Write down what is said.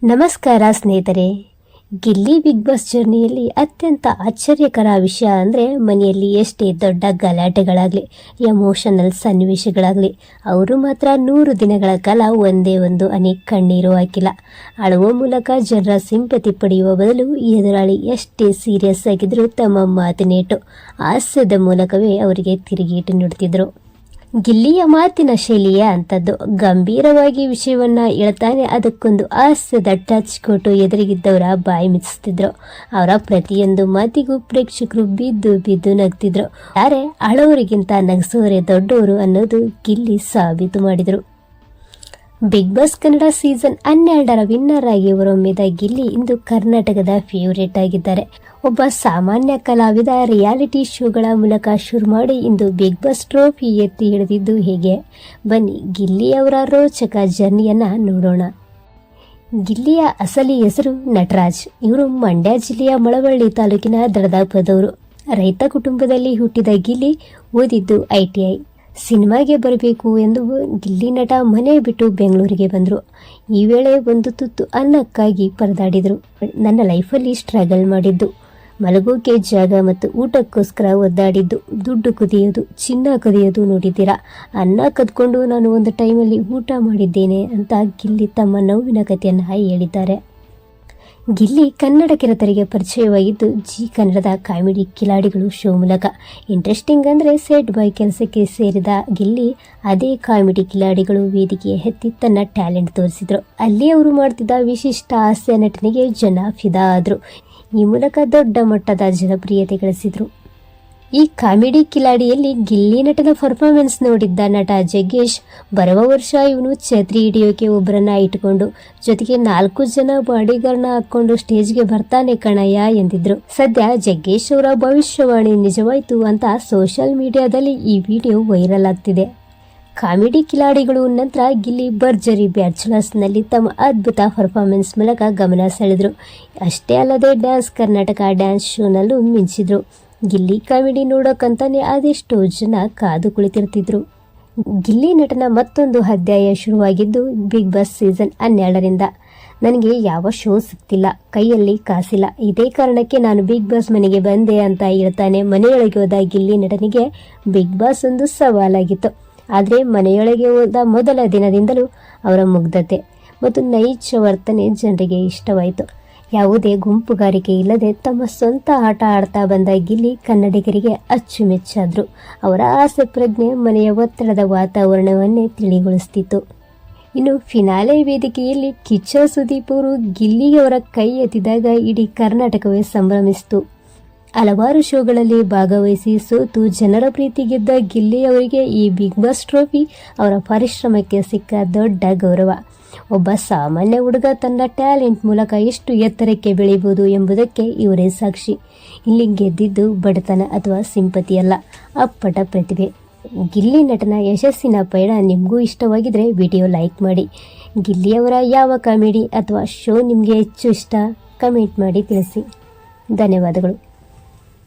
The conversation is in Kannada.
ನಮಸ್ಕಾರ ಸ್ನೇಹಿತರೆ. ಗಿಲ್ಲಿ ಬಿಗ್ ಬಾಸ್ ಜರ್ನಿಯಲ್ಲಿ ಅತ್ಯಂತ ಆಶ್ಚರ್ಯಕರ ವಿಷಯ ಅಂದರೆ ಮನೆಯಲ್ಲಿ ಎಷ್ಟೇ ದೊಡ್ಡ ಗಲಾಟೆಗಳಾಗಲಿ, ಎಮೋಷನಲ್ ಸನ್ನಿವೇಶಗಳಾಗಲಿ, ಅವರು ಮಾತ್ರ 100 ದಿನಗಳ ಕಾಲ ಒಂದೇ ಒಂದು ಹನಿ ಕಣ್ಣೀರು ಹಾಕಿಲ್ಲ. ಅಳುವ ಮೂಲಕ ಜನರ ಸಿಂಪತಿ ಪಡೆಯುವ ಬದಲು ಎದುರಾಳಿ ಎಷ್ಟೇ ಸೀರಿಯಸ್ ಆಗಿದ್ದರೂ ತಮ್ಮ ಮಾತಿನೇಟು ಹಾಸ್ಯದ ಮೂಲಕವೇ ಅವರಿಗೆ ತಿರುಗೇಟು ನೀಡುತ್ತಿದ್ದರು. ಗಿಲ್ಲಿಯ ಮಾತಿನ ಶೈಲಿಯೇ ಅಂಥದ್ದು. ಗಂಭೀರವಾಗಿ ವಿಷಯವನ್ನ ಹೇಳ್ತಾನೆ ಅದಕ್ಕೊಂದು ಹಾಸ್ಯದ ಟಚ್ ಕೊಟ್ಟು ಎದುರಿಗಿದ್ದವರ ಬಾಯಿ ಮಿಚ್ಚಿಸ್ತಿದ್ರು. ಅವರ ಪ್ರತಿಯೊಂದು ಮಾತಿಗೂ ಪ್ರೇಕ್ಷಕರು ಬಿದ್ದು ಬಿದ್ದು ನಗ್ತಿದ್ರು. ಯಾರೇ ಅಳೋರಿಗಿಂತ ನಗಿಸೋರೇ ದೊಡ್ಡವರು ಅನ್ನೋದು ಗಿಲ್ಲಿ ಸಾಬೀತು ಮಾಡಿದರು. ಬಿಗ್ ಬಾಸ್ ಕನ್ನಡ ಸೀಸನ್ 12ರ ವಿನ್ನರ್ ಆಗಿ ಹೊರಹೊಮ್ಮಿದ ಗಿಲ್ಲಿ ಇಂದು ಕರ್ನಾಟಕದ ಫೇವರೇಟ್ ಆಗಿದ್ದಾರೆ. ಒಬ್ಬ ಸಾಮಾನ್ಯ ಕಲಾವಿದ ರಿಯಾಲಿಟಿ ಶೋಗಳ ಮೂಲಕ ಶುರು ಮಾಡಿ ಇಂದು ಬಿಗ್ ಬಾಸ್ ಟ್ರೋಫಿ ಎತ್ತಿ ಹಿಡಿದಿದ್ದು ಹೇಗೆ? ಬನ್ನಿ ಗಿಲ್ಲಿ ಅವರ ರೋಚಕ ಜರ್ನಿಯನ್ನ ನೋಡೋಣ. ಗಿಲ್ಲಿಯ ಅಸಲಿ ಹೆಸರು ನಟರಾಜ್. ಇವರು ಮಂಡ್ಯ ಜಿಲ್ಲೆಯ ಮಳವಳ್ಳಿ ತಾಲೂಕಿನ ದಡದಾಪುರದವರು. ರೈತ ಕುಟುಂಬದಲ್ಲಿ ಹುಟ್ಟಿದ ಗಿಲ್ಲಿ ಓದಿದ್ದು ITI. ಸಿನಿಮಾಗೆ ಬರಬೇಕು ಎಂದು ಗಿಲ್ಲಿ ನಟ ಮನೆ ಬಿಟ್ಟು ಬೆಂಗಳೂರಿಗೆ ಬಂದರು. ಈ ವೇಳೆ ಒಂದು ತುತ್ತು ಅನ್ನಕ್ಕಾಗಿ ಪರದಾಡಿದರು. ನನ್ನ ಲೈಫಲ್ಲಿ ಸ್ಟ್ರಗಲ್ ಮಾಡಿದ್ದು, ಮಲಗೋಕೆ ಜಾಗ ಮತ್ತು ಊಟಕ್ಕೋಸ್ಕರ ಒದ್ದಾಡಿದ್ದು, ದುಡ್ಡು ಕದಿಯೋದು, ಚಿನ್ನ ಕದಿಯೋದು ನೋಡಿದ್ದೀರಾ. ಅನ್ನ ಕದ್ಕೊಂಡು ನಾನು ಒಂದು ಟೈಮಲ್ಲಿ ಊಟ ಮಾಡಿದ್ದೇನೆ ಅಂತ ಗಿಲ್ಲಿ ತಮ್ಮ ನೋವಿನ ಕಥೆಯನ್ನು ಹೇಳಿದ್ದಾರೆ. ಗಿಲ್ಲಿ ಕನ್ನಡ ಕಿರುತೆರೆಗೆ ಪರಿಚಯವಾಗಿದ್ದು ಜಿ ಕನ್ನಡದ ಕಾಮಿಡಿ ಕಿಲಾಡಿಗಳು ಶೋ ಮೂಲಕ. ಇಂಟ್ರೆಸ್ಟಿಂಗ್ ಅಂದರೆ ಸೆಟ್ ಬಾಯ್ ಕೆಲಸಕ್ಕೆ ಸೇರಿದ ಗಿಲ್ಲಿ ಅದೇ ಕಾಮಿಡಿ ಕಿಲಾಡಿಗಳು ವೇದಿಕೆ ಎತ್ತಿ ತನ್ನ ಟ್ಯಾಲೆಂಟ್ ತೋರಿಸಿದ್ರು. ಅಲ್ಲಿ ಅವರು ಮಾಡ್ತಿದ್ದ ವಿಶಿಷ್ಟ ಹಾಸ್ಯ ನಟನೆಗೆ ಜನ ಫಿದಾ ಆದರು. ಈ ಮೂಲಕ ದೊಡ್ಡ ಮಟ್ಟದ ಜನಪ್ರಿಯತೆ ಗಳಿಸಿದ್ರು. ಈ ಕಾಮಿಡಿ ಕಿಲಾಡಿಯಲ್ಲಿ ಗಿಲ್ಲಿ ನಟನ ಪರ್ಫಾರ್ಮೆನ್ಸ್ ನೋಡಿದ್ದ ನಟ ಜಗ್ಗೇಶ್, ಬರುವ ವರ್ಷ ಇವನು ಛತ್ರಿ ಹಿಡಿಯೋಕೆ ಒಬ್ಬರನ್ನ ಇಟ್ಕೊಂಡು ಜೊತೆಗೆ 4 ಜನ ಬಾಡಿಗಾರ್ಡ್ನ ಹಾಕೊಂಡು ಸ್ಟೇಜ್ಗೆ ಬರ್ತಾನೆ ಕಣಯ್ಯ ಎಂದಿದ್ರು. ಸದ್ಯ ಜಗ್ಗೇಶ್ ಅವರ ಭವಿಷ್ಯವಾಣಿ ನಿಜವಾಯ್ತು ಅಂತ ಸೋಷಿಯಲ್ ಮೀಡಿಯಾದಲ್ಲಿ ಈ ವಿಡಿಯೋ ವೈರಲ್ ಆಗ್ತಿದೆ. ಕಾಮಿಡಿ ಕಿಲಾಡಿಗಳು ನಂತರ ಗಿಲ್ಲಿ ಭರ್ಜರಿ ಬ್ಯಾಚುಲರ್ಸ್ನಲ್ಲಿ ತಮ್ಮ ಅದ್ಭುತ ಪರ್ಫಾರ್ಮೆನ್ಸ್ ಮೂಲಕ ಗಮನ ಸೆಳೆದ್ರು. ಅಷ್ಟೇ ಅಲ್ಲದೆ ಡ್ಯಾನ್ಸ್ ಕರ್ನಾಟಕ ಡ್ಯಾನ್ಸ್ ಶೋನಲ್ಲೂ ಮಿಂಚಿದ್ರು. ಗಿಲ್ಲಿ ಕಾಮಿಡಿ ನೋಡೋಕ್ಕಂತಾನೆ ಅದೆಷ್ಟೋ ಜನ ಕಾದು ಕುಳಿತಿರ್ತಿದ್ರು. ಗಿಲ್ಲಿ ನಟನ ಮತ್ತೊಂದು ಅಧ್ಯಾಯ ಶುರುವಾಗಿದ್ದು ಬಿಗ್ ಬಾಸ್ ಸೀಸನ್ 12ರಿಂದ. ನನಗೆ ಯಾವ ಶೋ ಸಿಗ್ತಿಲ್ಲ, ಕೈಯಲ್ಲಿ ಕಾಸಿಲ್ಲ, ಇದೇ ಕಾರಣಕ್ಕೆ ನಾನು ಬಿಗ್ ಬಾಸ್ ಮನೆಗೆ ಬಂದೆ ಅಂತ ಹೇಳ್ತಾನೆ. ಮನೆಯೊಳಗೆ ಹೋದ ಗಿಲ್ಲಿ ನಟನಿಗೆ ಬಿಗ್ ಬಾಸ್ ಒಂದು ಸವಾಲಾಗಿತ್ತು. ಆದರೆ ಮನೆಯೊಳಗೆ ಹೋದ ಮೊದಲ ದಿನದಿಂದಲೂ ಅವರ ಮುಗ್ಧತೆ ಮತ್ತು ನೈಜ ವರ್ತನೆ ಜನರಿಗೆ ಇಷ್ಟವಾಯಿತು. ಯಾವುದೇ ಗುಂಪುಗಾರಿಕೆ ಇಲ್ಲದೆ ತಮ್ಮ ಸ್ವಂತ ಆಟ ಆಡ್ತಾ ಬಂದ ಗಿಲ್ಲಿ ಕನ್ನಡಿಗರಿಗೆ ಅಚ್ಚುಮೆಚ್ಚಾದ್ರು. ಅವರ ಆಸೆ ಪ್ರಜ್ಞೆ ಮನೆಯ ಒತ್ತಡದ ವಾತಾವರಣವನ್ನೇ ತಿಳಿಗೊಳಿಸ್ತಿತ್ತು. ಇನ್ನು ಫಿನಾಲೆ ವೇದಿಕೆಯಲ್ಲಿ ಕಿಚ್ಚ ಸುದೀಪ್ ಅವರು ಗಿಲ್ಲಿಯವರ ಕೈ ಎತ್ತಿದಾಗ ಇಡೀ ಕರ್ನಾಟಕವೇ ಸಂಭ್ರಮಿಸಿತು. ಹಲವಾರು ಶೋಗಳಲ್ಲಿ ಭಾಗವಹಿಸಿ ಸೋತು ಜನರ ಪ್ರೀತಿ ಗೆದ್ದ ಗಿಲ್ಲಿ ಅವರಿಗೆ ಈ ಬಿಗ್ ಬಾಸ್ ಟ್ರೋಫಿ ಅವರ ಪರಿಶ್ರಮಕ್ಕೆ ಸಿಕ್ಕ ದೊಡ್ಡ ಗೌರವ. ಒಬ್ಬ ಸಾಮಾನ್ಯ ಹುಡುಗ ತನ್ನ ಟ್ಯಾಲೆಂಟ್ ಮೂಲಕ ಎಷ್ಟು ಎತ್ತರಕ್ಕೆ ಬೆಳೀಬಹುದು ಎಂಬುದಕ್ಕೆ ಇವರೇ ಸಾಕ್ಷಿ. ಇಲ್ಲಿ ಗೆದ್ದಿದ್ದು ಬಡತನ ಅಥವಾ ಸಿಂಪತಿ ಅಲ್ಲ, ಅಪ್ಪಟ ಪ್ರತಿಭೆ. ಗಿಲ್ಲಿ ನಟನ ಯಶಸ್ಸಿನ ಪಯಣ ನಿಮಗೂ ಇಷ್ಟವಾಗಿದ್ರೆ ವಿಡಿಯೋ ಲೈಕ್ ಮಾಡಿ. ಗಿಲ್ಲಿಯವರ ಯಾವ ಕಾಮಿಡಿ ಅಥವಾ ಶೋ ನಿಮಗೆ ಹೆಚ್ಚು ಇಷ್ಟ ಕಮೆಂಟ್ ಮಾಡಿ ತಿಳಿಸಿ. ಧನ್ಯವಾದಗಳು.